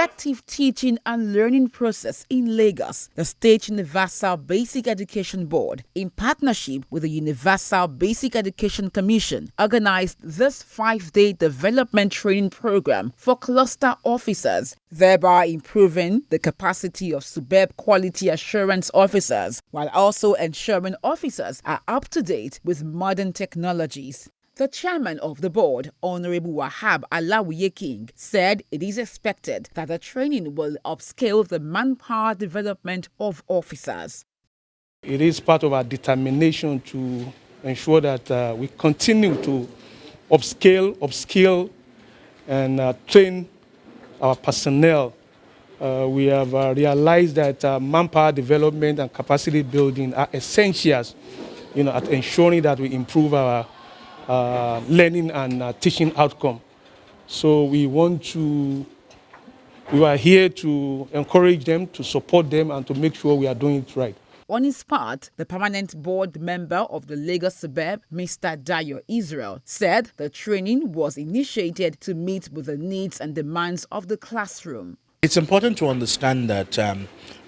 effective teaching and learning process in Lagos, the State Universal Basic Education Board, in partnership with the Universal Basic Education Commission, organized this 5-day development training program for cluster officers, thereby improving the capacity of Lasubeb quality assurance officers, while also ensuring officers are up to date with modern technologies. The chairman of the board, Honorable Wahab Alawiye King, said it is expected that the training will upscale the manpower development of officers. It is part of our determination to ensure that we continue to upskill and train our personnel. We have realized that manpower development and capacity building are essentials, at ensuring that we improve our learning and teaching outcome. So we are here to encourage them, to support them, and to make sure we are doing it right. On his part, the permanent board member of the Lasubeb, Mr. Dayo Israel, said the training was initiated to meet with the needs and demands of the classroom. It's important to understand that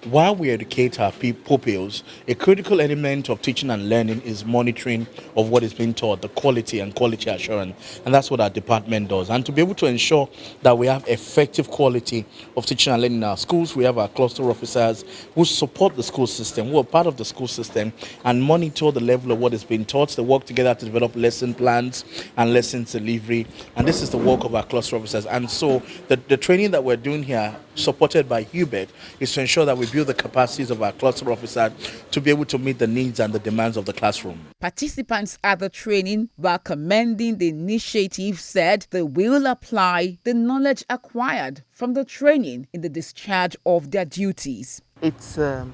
while we educate our pupils, a critical element of teaching and learning is monitoring of what is being taught, the quality and quality assurance. And that's what our department does. And to be able to ensure that we have effective quality of teaching and learning in our schools, we have our cluster officers who support the school system, who are part of the school system and monitor the level of what is being taught. They work together to develop lesson plans and lesson delivery. And this is the work of our cluster officers. And so the training that we're doing here, supported by Ubec, is to ensure that we build the capacities of our cluster officers to be able to meet the needs and the demands of the classroom. Participants at the training, while commending the initiative, said they will apply the knowledge acquired from the training in the discharge of their duties. It's a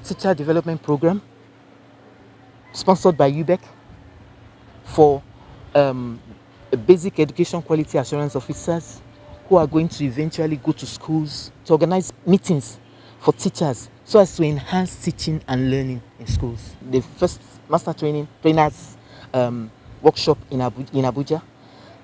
teacher development program sponsored by Ubec for basic education quality assurance officers who are going to eventually go to schools to organize meetings for teachers so as to enhance teaching and learning in schools. The first master trainers workshop in Abuja,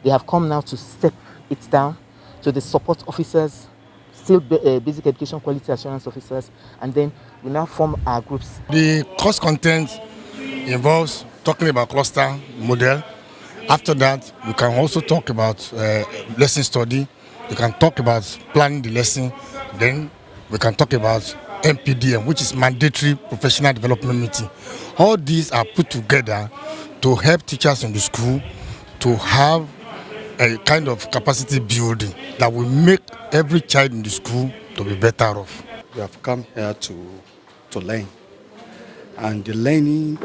they have come now to step it down to the support officers, still basic education quality assurance officers, and then we now form our groups. The course content involves talking about cluster model. After that, we can also talk about lesson study. We can talk about planning the lesson. Then we can talk about MPDM, which is mandatory professional development meeting. All these are put together to help teachers in the school to have a kind of capacity building that will make every child in the school to be better off. We have come here to learn. And the learning,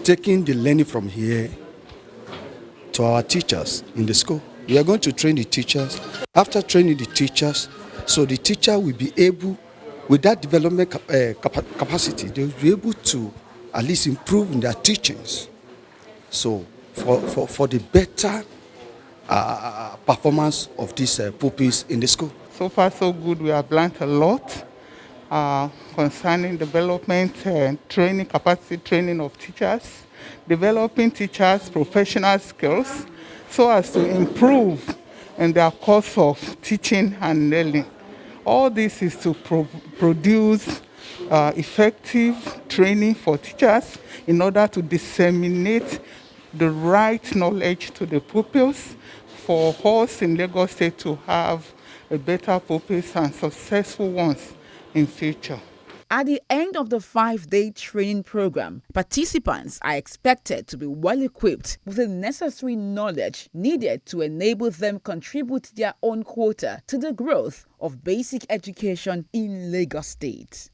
taking the learning from here to our teachers in the school. We are going to train the teachers. After training the teachers, so the teacher will be able, with that development capacity, they will be able to at least improve in their teachings. So for the better performance of these pupils in the school. So far so good. We have learned a lot concerning development and training, capacity training of teachers, developing teachers' professional skills, so as to improve in their course of teaching and learning. All this is to produce effective training for teachers in order to disseminate the right knowledge to the pupils for us in Lagos State to have a better pupils and successful ones in future. At the end of the 5-day training program, participants are expected to be well equipped with the necessary knowledge needed to enable them contribute their own quota to the growth of basic education in Lagos State.